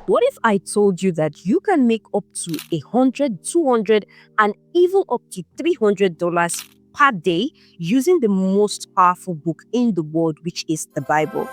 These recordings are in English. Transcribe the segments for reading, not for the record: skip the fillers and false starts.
What if I told you that you can make up to $100, $200, and even up to $300 per day using the most powerful book in the world, which is the Bible?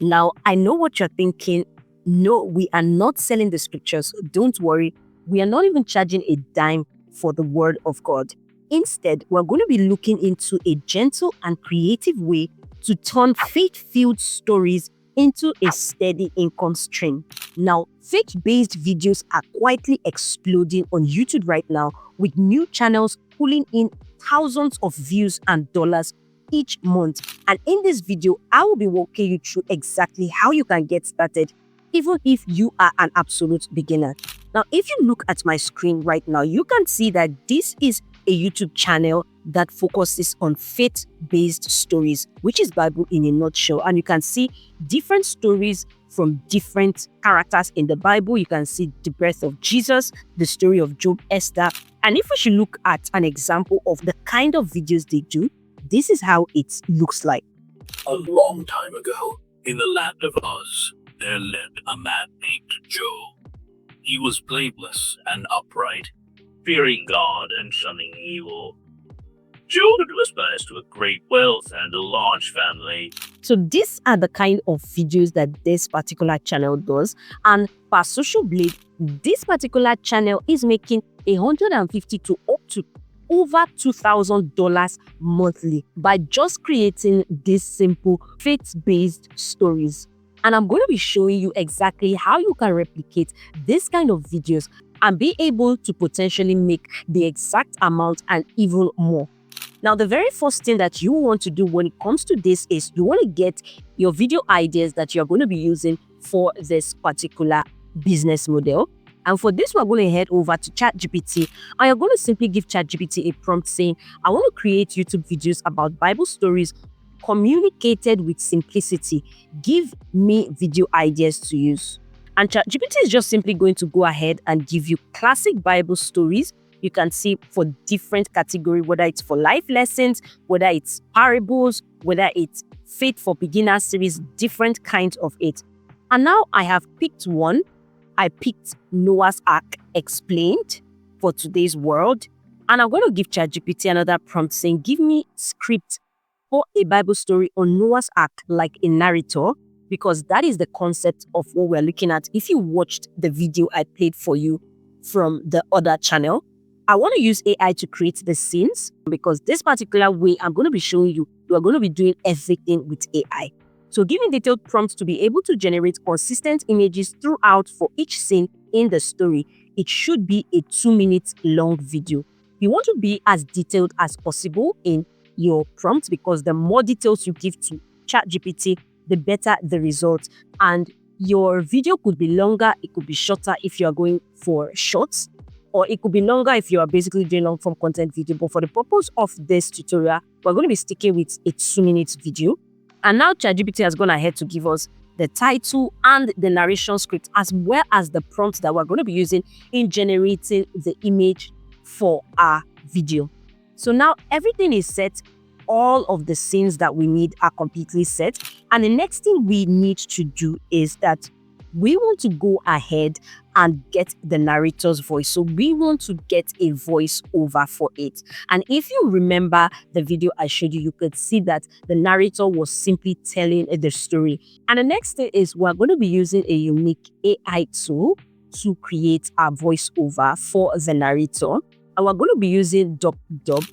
Now, I know what you're thinking. No, we are not selling the scriptures. Don't worry. We are not even charging a dime for the word of God. Instead, we're going to be looking into a gentle and creative way to turn faith-filled stories into a steady income stream. Now, faith-based videos are quietly exploding on YouTube right now, with new channels pulling in thousands of views and dollars each month. And in this video, I will be walking you through exactly how you can get started, even if you are an absolute beginner. Now, if you look at my screen right now, you can see that this is a YouTube channel that focuses on faith-based stories, which is Bible in a nutshell. And you can see different stories from different characters in the Bible. You can see the birth of Jesus, the story of Job, Esther. And if we should look at an example of the kind of videos they do, this is how it looks like. A long time ago, in the land of Oz, there lived a man named Joe. He was blameless and upright, fearing God and shunning evil. Joe was blessed with great wealth and a large family. So these are the kind of videos that this particular channel does. And per Social Blade, this particular channel is making $150 to up to over $2,000 monthly by just creating these simple faith-based stories. And I'm going to be showing you exactly how you can replicate this kind of videos and be able to potentially make the exact amount and even more. Now, the very first thing that you want to do when it comes to this is you want to get your video ideas that you're going to be using for this particular business model. And for this, we're going to head over to ChatGPT, and you're going to simply give ChatGPT a prompt saying, I want to create YouTube videos about Bible stories communicated with simplicity. Give me video ideas to use. And ChatGPT is just simply going to go ahead and give you classic Bible stories. You can see for different categories, whether it's for life lessons, whether it's parables, whether it's faith for beginners series, different kinds of it. And now I have picked one. I picked Noah's Ark Explained for today's world. And I'm going to give ChatGPT another prompt saying, give me script for a Bible story on Noah's Ark like a narrator, because that is the concept of what we're looking at. If you watched the video I played for you from the other channel, I want to use AI to create the scenes, because this particular way I'm going to be showing you, you are going to be doing everything with AI. So giving detailed prompts to be able to generate consistent images throughout for each scene in the story. It should be a 2-minute long video. You want to be as detailed as possible in your prompt, because the more details you give to ChatGPT, the better the results. And your video could be longer, it could be shorter if you are going for shorts, or it could be longer if you are basically doing long form content video. But for the purpose of this tutorial, we're going to be sticking with a 2-minute video. And now ChatGPT has gone ahead to give us the title and the narration script, as well as the prompts that we're going to be using in generating the image for our video. So now everything is set. All of the scenes that we need are completely set. And the next thing we need to do is that we want to go ahead and get the narrator's voice. So we want to get a voiceover for it. And if you remember the video I showed you, you could see that the narrator was simply telling the story. And the next thing is we're going to be using a unique AI tool to create our voiceover for the narrator. And we're going to be using Dub.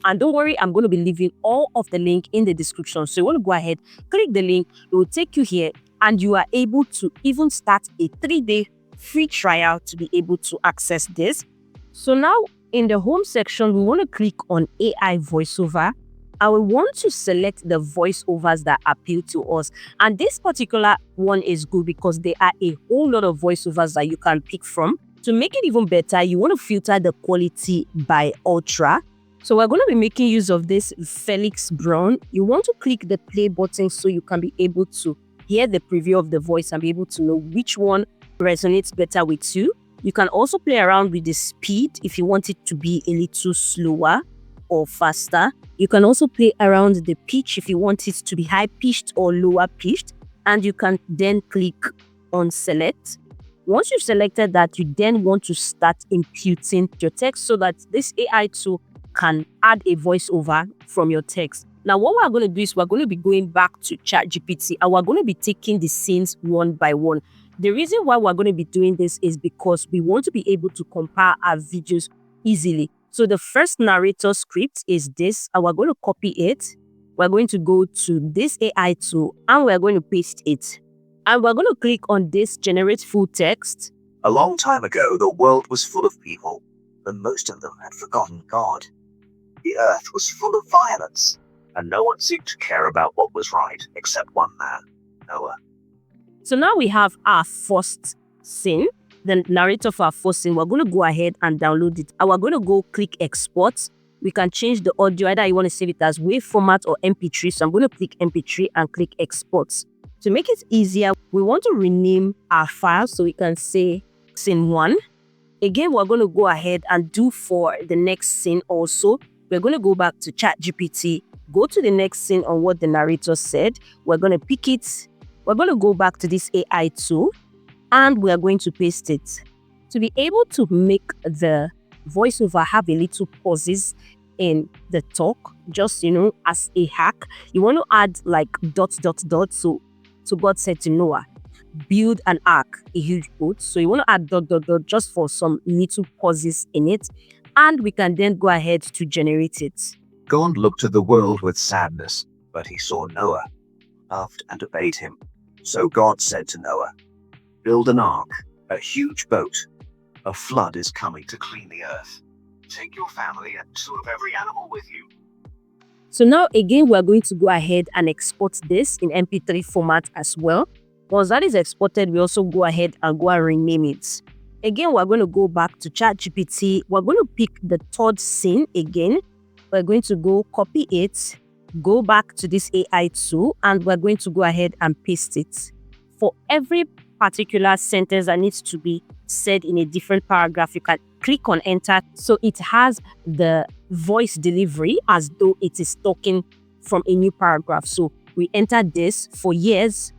And don't worry, I'm going to be leaving all of the link in the description. So you want to go ahead, click the link, it will take you here, and you are able to even start a 3-day free trial to be able to access this. So now in the home section, we want to click on AI voiceover. And we want to select the voiceovers that appeal to us. And this particular one is good because there are a whole lot of voiceovers that you can pick from. To make it even better, you want to filter the quality by ultra. So we're going to be making use of this Felix Brown. You want to click the play button so you can be able to hear the preview of the voice and be able to know which one resonates better with you. You can also play around with the speed if you want it to be a little slower or faster. You can also play around the pitch if you want it to be high pitched or lower pitched. And you can then click on select. Once you've selected that, you then want to start imputing your text so that this AI tool can add a voiceover from your text. Now, what we're going to do is we're going to be going back to ChatGPT and we're going to be taking the scenes one by one. The reason why we're going to be doing this is because we want to be able to compare our videos easily. So the first narrator script is this, and we're going to copy it. We're going to go to this AI tool and we're going to paste it. And we're going to click on this generate full text. A long time ago, the world was full of people, and most of them had forgotten God. The earth was full of violence, and no one seemed to care about what was right except one man, Noah. So now we have our first scene, the narrator for our first scene. We're going to go ahead and download it. And we're going to go click export. We can change the audio, either you want to save it as WAV format or MP3. So I'm going to click MP3 and click export. To make it easier, we want to rename our file so we can say scene 1. Again, we're going to go ahead and do for the next scene also. We're going to go back to ChatGPT, go to the next scene on what the narrator said. We're going to pick it. We're going to go back to this AI tool and we're going to paste it. To be able to make the voiceover have a little pauses in the talk, just, as a hack, you want to add like ... So God said to Noah, build an ark, a huge boat. So you want to add ... just for some little pauses in it. And we can then go ahead to generate it. God looked at the world with sadness, but he saw Noah, loved and obeyed him. So God said to Noah, build an ark, a huge boat. A flood is coming to clean the earth. Take your family and 2 of every animal with you. So now again, we're going to go ahead and export this in MP3 format as well. Once that is exported, we also go ahead and go and rename it. Again, we're going to go back to ChatGPT. We're going to pick the third scene again. We're going to go copy it, go back to this AI tool, and we're going to go ahead and paste it. For every particular sentence that needs to be said in a different paragraph, you can click on enter. So it has the voice delivery as though it is talking from a new paragraph. So we enter this for years,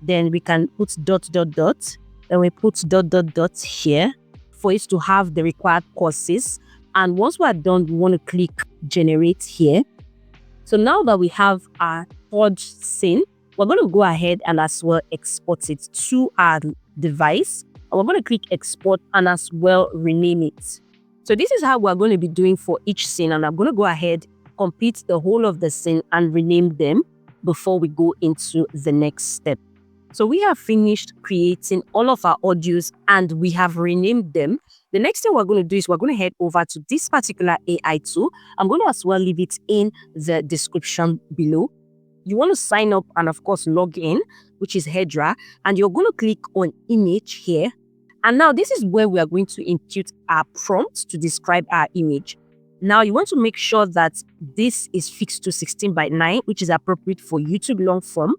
then we can put ... then we put ... here for it to have the required courses. And once we're done, we want to click generate here. So now that we have our third scene, we're going to go ahead and as well export it to our device. And we're going to click export and as well rename it. So this is how we're going to be doing for each scene. And I'm going to go ahead, complete the whole of the scene and rename them before we go into the next step. So we have finished creating all of our audios and we have renamed them. The next thing we're going to do is we're going to head over to this particular AI tool. I'm going to as well leave it in the description below. You want to sign up and of course log in, which is Hedra, and you're going to click on image here. And now this is where we are going to impute our prompt to describe our image. Now you want to make sure that this is fixed to 16:9, which is appropriate for YouTube long form.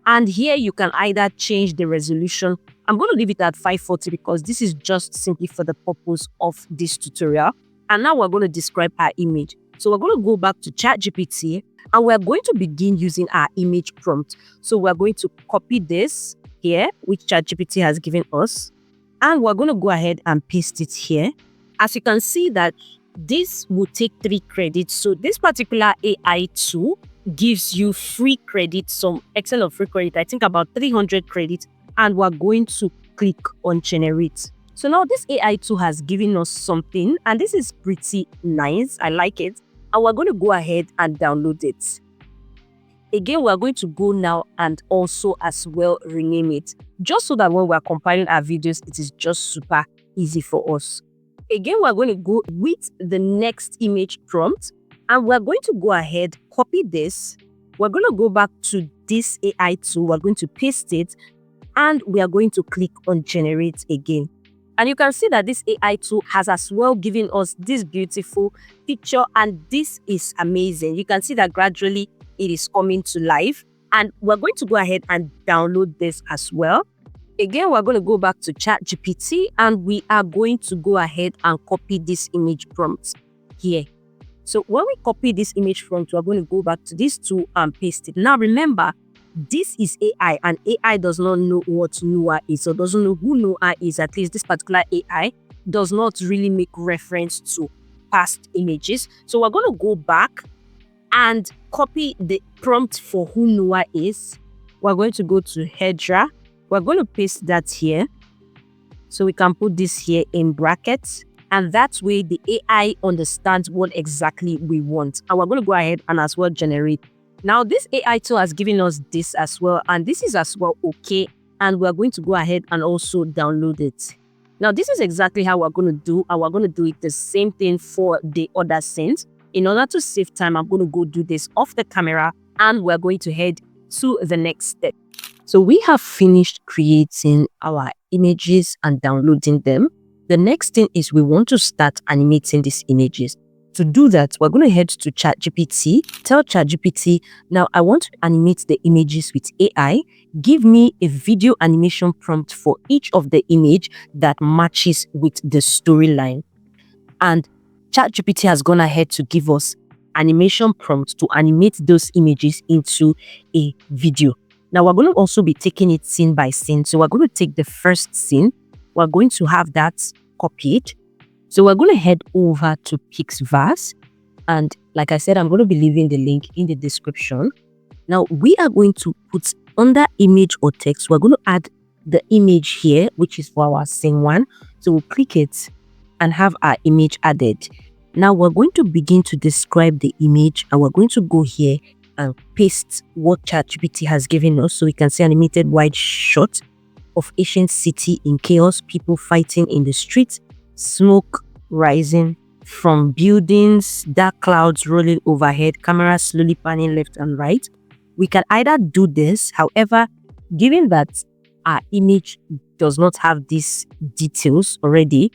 And here you can either change the resolution. I'm going to leave it at 540 because this is just simply for the purpose of this tutorial. And now we're going to describe our image. So we're going to go back to ChatGPT and we're going to begin using our image prompt. So we're going to copy this here, which ChatGPT has given us. And we're going to go ahead and paste it here. As you can see that this will take 3 credits. So this particular AI tool gives you free credit, some Excel of free credit, I think about 300 credits, and we're going to click on generate. So now this AI tool has given us something, and this is pretty nice. I like it. And we're going to go ahead and download it. Again, we're going to go now and also as well rename it, just so that when we're compiling our videos, it is just super easy for us. Again, we're going to go with the next image prompt. And we're going to go ahead, copy this. We're going to go back to this AI tool. We're going to paste it and we are going to click on generate again. And you can see that this AI tool has as well given us this beautiful picture and this is amazing. You can see that gradually it is coming to life and we're going to go ahead and download this as well. Again, we're going to go back to ChatGPT and we are going to go ahead and copy this image prompt here. So when we copy this image prompt, we're going to go back to this tool and paste it. Now remember, this is AI, and AI does not know what Noah is, or doesn't know who Noah is. At least this particular AI does not really make reference to past images. So we're going to go back and copy the prompt for who Noah is. We're going to go to Hedra. We're going to paste that here. So we can put this here in brackets. And that way the AI understands what exactly we want. And we're going to go ahead and as well generate. Now this AI tool has given us this as well. And this is as well okay. And we're going to go ahead and also download it. Now this is exactly how we're going to do. And we're going to do it the same thing for the other scenes. In order to save time, I'm going to go do this off the camera. And we're going to head to the next step. So we have finished creating our images and downloading them. The next thing is we want to start animating these images. To do that, we're going to head to ChatGPT. Tell ChatGPT, now I want to animate the images with AI. Give me a video animation prompt for each of the image that matches with the storyline. And ChatGPT has gone ahead to give us animation prompts to animate those images into a video. Now we're going to also be taking it scene by scene. So we're going to take the first scene. We're going to have that copied. So we're going to head over to Pixverse. And like I said, I'm going to be leaving the link in the description. Now we are going to put under image or text, we're going to add the image here, which is for our scene 1. So we'll click it and have our image added. Now we're going to begin to describe the image, and we're going to go here and paste what ChatGPT has given us. So we can see animated wide shot of ancient city in chaos, people fighting in the streets, smoke rising from buildings, dark clouds rolling overhead, camera slowly panning left and right. We can either do this, however, given that our image does not have these details already,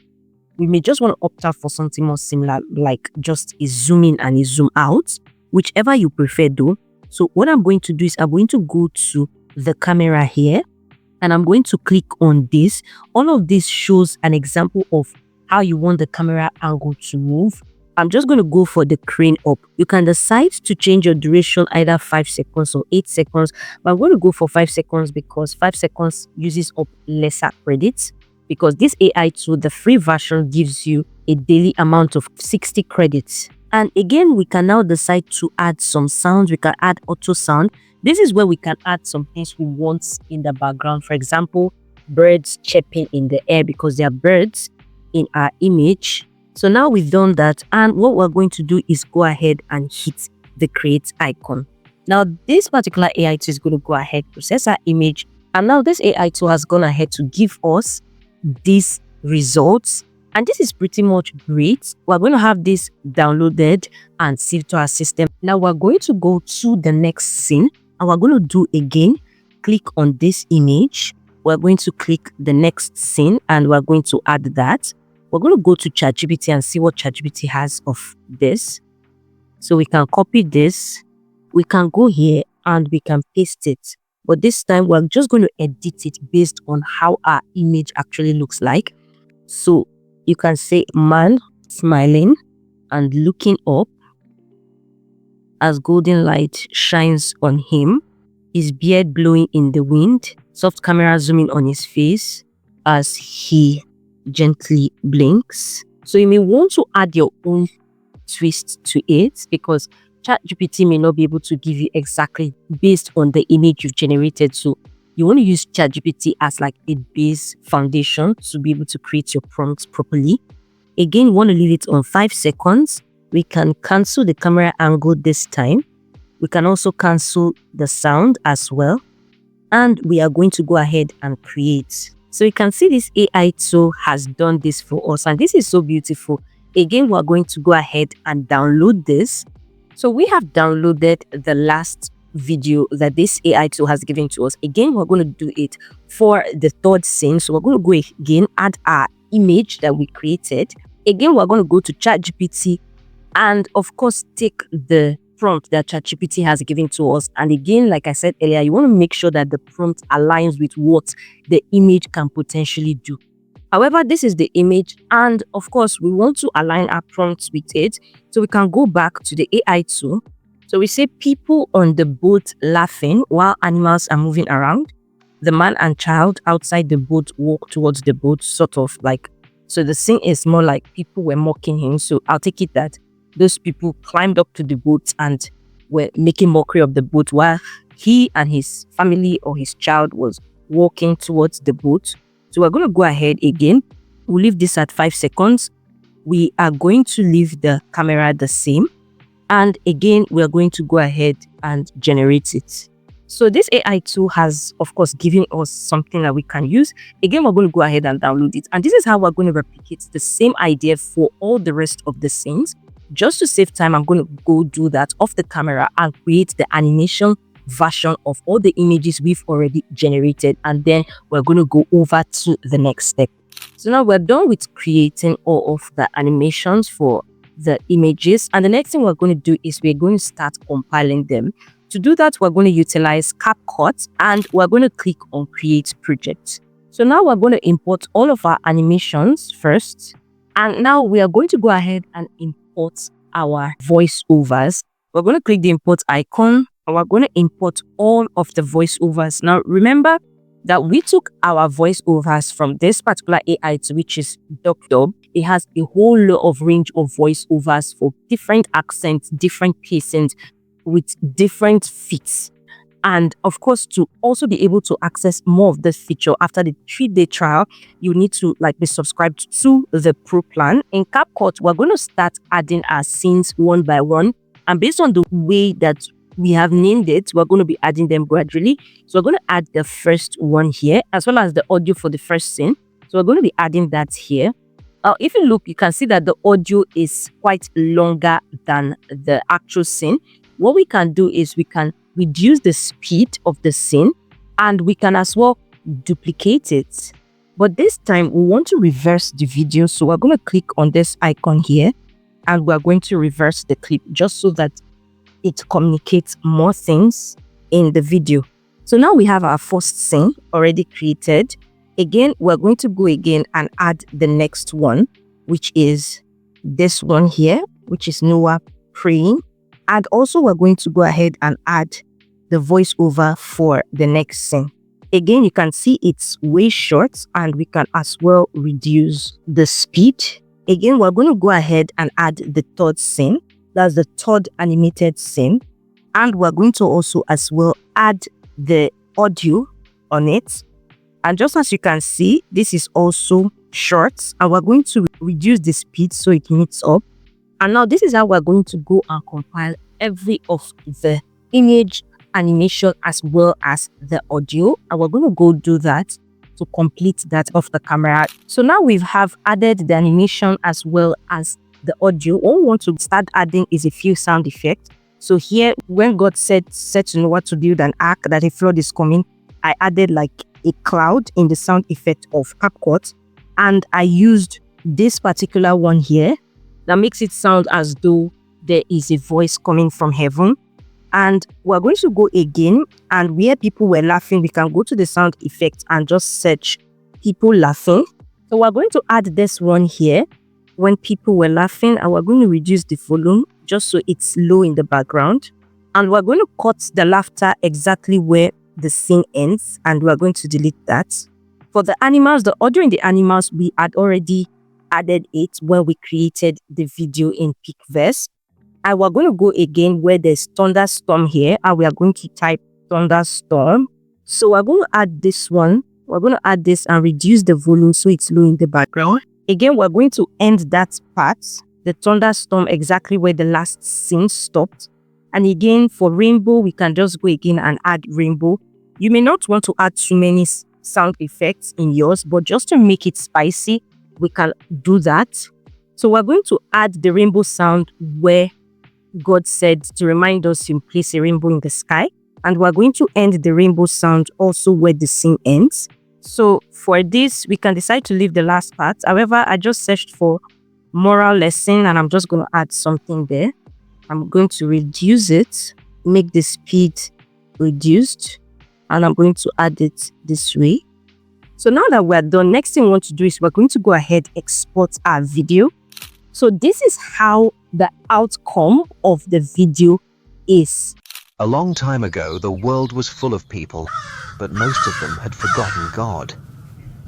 we may just want to opt out for something more similar, like just a zoom in and a zoom out, whichever you prefer though. So what I'm going to do is I'm going to go to the camera here, and I'm going to click on this. All of this shows an example of how you want the camera angle to move. I'm just going to go for the crane up. You can decide to change your duration either 5 seconds or 8 seconds, but I'm going to go for 5 seconds because 5 seconds uses up lesser credits, because this AI tool, the free version, gives you a daily amount of 60 credits. And again, we can now decide to add some sounds. We can add auto sound. This is where we can add some things we want in the background. For example, birds chirping in the air, because there are birds in our image. So now we've done that, and what we're going to do is go ahead and hit the create icon. Now this particular AI tool is going to go ahead, process our image, and now this AI tool has gone ahead to give us these results. And this is pretty much great. We're going to have this downloaded and saved to our system. Now we're going to go to the next scene, and we're going to do again, click on this image. We're going to click the next scene, and we're going to add that. We're going to go to ChatGPT and see what ChatGPT has of this. So we can copy this. We can go here and we can paste it. But this time we're just going to edit it based on how our image actually looks like. So you can say man smiling and looking up as golden light shines on him, his beard blowing in the wind, soft camera zooming on his face as he gently blinks. So you may want to add your own twist to it, because ChatGPT may not be able to give you exactly based on the image you've generated. So you want to use ChatGPT as like a base foundation to be able to create your prompts properly. Again, you want to leave it on 5 seconds. We can cancel the camera angle this time. We can also cancel the sound as well. And we are going to go ahead and create. So you can see this AI tool has done this for us, and this is so beautiful. Again, we're going to go ahead and download this. So we have downloaded the last video that this AI tool has given to us. Again, we're going to do it for the third scene. So we're going to go again, add our image that we created. Again, we're going to go to ChatGPT and of course take the prompt that ChatGPT has given to us. And again, like I said earlier, you want to make sure that the prompt aligns with what the image can potentially do. However, this is the image, and of course we want to align our prompts with it. So we can go back to the AI tool So we say people on the boat laughing while animals are moving around. The man and child outside the boat walk towards the boat, sort of like. So the scene is more like people were mocking him. So I'll take it that those people climbed up to the boat and were making mockery of the boat while he and his family or his child was walking towards the boat. So we're going to go ahead again. We'll leave this at 5 seconds. We are going to leave the camera the same. And again, we're going to go ahead and generate it. So this AI tool has, of course, given us something that we can use. Again, we're going to go ahead and download it. And this is how we're going to replicate the same idea for all the rest of the scenes. Just to save time, I'm going to go do that off the camera and create the animation version of all the images we've already generated. And then we're going to go over to the next step. So now we're done with creating all of the animations for the images. And the next thing we're going to do is we're going to start compiling them. To do that, we're going to utilize CapCut and we're going to click on Create Project. So now we're going to import all of our animations first. And now we are going to go ahead and import our voiceovers. We're going to click the import icon and we're going to import all of the voiceovers. Now, remember that we took our voiceovers from this particular AI tool, which is DocDub. It has a whole lot of range of voiceovers for different accents, different pacings, with different fits. And of course, to also be able to access more of this feature after the 3-day trial, you need to be subscribed to the Pro plan. In CapCut, we're going to start adding our scenes one by one. And based on the way that we have named it, we're going to be adding them gradually. So we're going to add the first one here, as well as the audio for the first scene. So we're going to be adding that here. If you look, you can see that the audio is quite longer than the actual scene. What we can do is we can reduce the speed of the scene and we can as well duplicate it. But this time we want to reverse the video. So we're going to click on this icon here and we're going to reverse the clip just so that it communicates more things in the video. So now we have our first scene already created. Again, we're going to go again and add the next one, which is this one here, which is Noah praying. And also we're going to go ahead and add the voiceover for the next scene. Again, you can see it's way short and we can as well reduce the speed. Again, we're going to go ahead and add the third scene. That's the third animated scene. And we're going to also as well add the audio on it. And just as you can see, this is also short and we're going to reduce the speed so it meets up. And now this is how we're going to go and compile every of the image animation as well as the audio. And we're going to go do that to complete that off the camera. So now we have added the animation as well as the audio. What we want to start adding is a few sound effects. So here, when God said to Noah to build an ark, that a flood is coming, I added like a cloud in the sound effect of CapCut. And I used this particular one here that makes it sound as though there is a voice coming from heaven. And we're going to go again, and where people were laughing, we can go to the sound effect and just search people laughing. So we're going to add this one here when people were laughing, and we're going to reduce the volume just so it's low in the background. And we're going to cut the laughter exactly where the scene ends, and we're going to delete that. For the animals, the audio in the animals, we had already added it when we created the video in Picverse. And we're going to go again where there's thunderstorm here, and we are going to type thunderstorm. So we're going to add this one. We're going to add this and reduce the volume so it's low in the background. Again, we're going to end that part, the thunderstorm, exactly where the last scene stopped. And again, for rainbow, we can just go again and add rainbow. You may not want to add too many sound effects in yours, but just to make it spicy, we can do that. So we're going to add the rainbow sound where God said to remind us to place a rainbow in the sky. And we're going to end the rainbow sound also where the scene ends. So for this, we can decide to leave the last part. However, I just searched for moral lesson and I'm just going to add something there. I'm going to reduce it, make the speed reduced, and I'm going to add it this way. So now that we're done, next thing we want to do is we're going to go ahead and export our video. So this is how the outcome of the video is. A long time ago, the world was full of people, but most of them had forgotten God.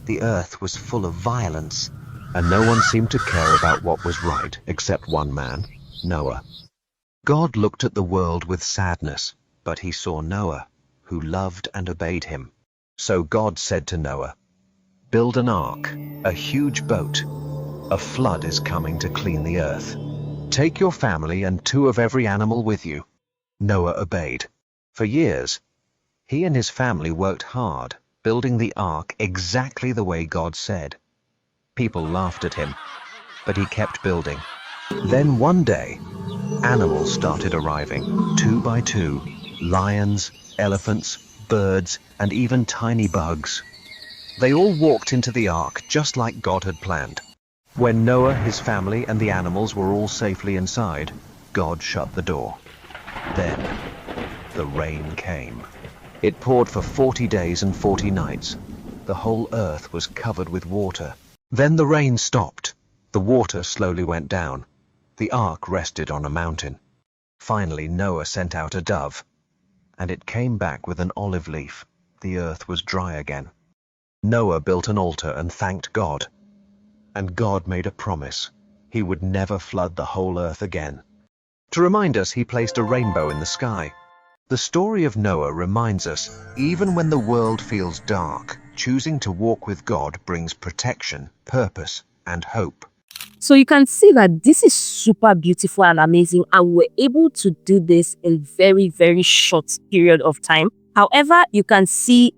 The earth was full of violence, and no one seemed to care about what was right except one man, Noah. God looked at the world with sadness, but he saw Noah, who loved and obeyed him. So God said to Noah, "Build an ark, a huge boat. A flood is coming to clean the earth. Take your family and 2 of every animal with you." Noah obeyed. For years, he and his family worked hard, building the ark exactly the way God said. People laughed at him, but he kept building. Then one day, animals started arriving, 2 by 2, lions, elephants, birds, and even tiny bugs. They all walked into the ark just like God had planned. When Noah, his family, and the animals were all safely inside, God shut the door. Then, the rain came. It poured for 40 days and 40 nights. The whole earth was covered with water. Then the rain stopped. The water slowly went down. The ark rested on a mountain. Finally, Noah sent out a dove, and it came back with an olive leaf. The earth was dry again. Noah built an altar and thanked God. And God made a promise. He would never flood the whole earth again. To remind us, he placed a rainbow in the sky. The story of Noah reminds us, even when the world feels dark, choosing to walk with God brings protection, purpose, and hope. So you can see that this is super beautiful and amazing, and we're able to do this in very short period of time. However, you can see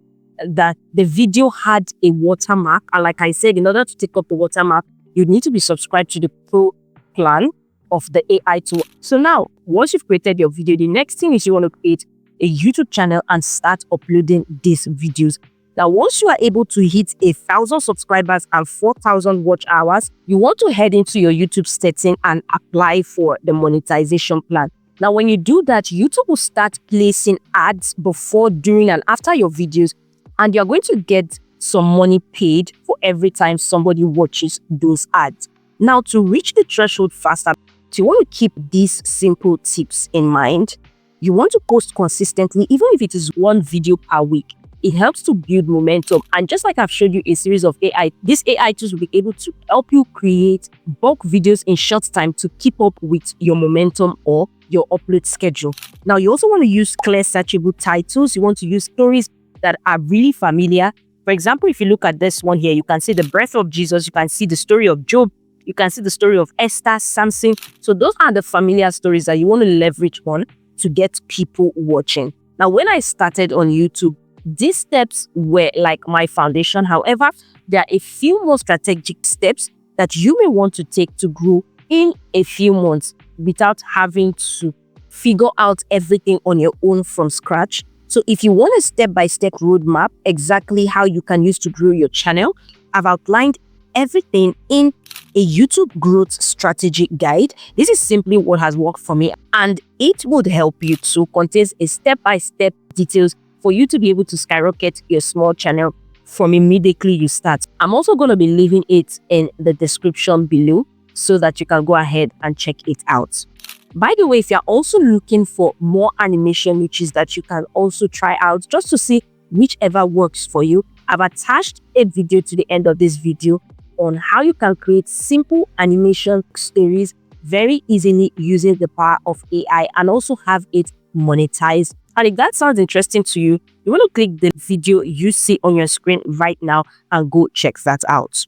that the video had a watermark, and like I said, in order to take up the watermark, you need to be subscribed to the pro plan of the AI tool. So now, once you've created your video, the next thing is you want to create a YouTube channel and start uploading these videos. Now, once you are able to hit 1,000 subscribers and 4,000 watch hours, you want to head into your YouTube setting and apply for the monetization plan. Now, when you do that, YouTube will start placing ads before, during, and after your videos, and you're going to get some money paid for every time somebody watches those ads. Now, to reach the threshold faster, you want to keep these simple tips in mind. You want to post consistently, even if it is 1 video per week. It helps to build momentum. And just like I've showed you a series of AI, these AI tools will be able to help you create bulk videos in short time to keep up with your momentum or your upload schedule. Now, you also want to use clear searchable titles. You want to use stories that are really familiar. For example, if you look at this one here, you can see the birth of Jesus. You can see the story of Job. You can see the story of Esther, Samson. So those are the familiar stories that you want to leverage on to get people watching. Now, when I started on YouTube, these steps were like my foundation. However, there are a few more strategic steps that you may want to take to grow in a few months without having to figure out everything on your own from scratch. So if you want a step-by-step roadmap, exactly how you can use to grow your channel, I've outlined everything in a YouTube growth strategy guide. This is simply what has worked for me, and it would help you to contain a step-by-step details for you to be able to skyrocket your small channel from immediately you start. I'm also going to be leaving it in the description below so that you can go ahead and check it out. By the way, if you're also looking for more animation, which is that you can also try out just to see whichever works for you, I've attached a video to the end of this video on how you can create simple animation stories very easily using the power of AI and also have it monetized. And if that sounds interesting to you, you want to click the video you see on your screen right now and go check that out.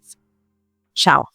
Ciao.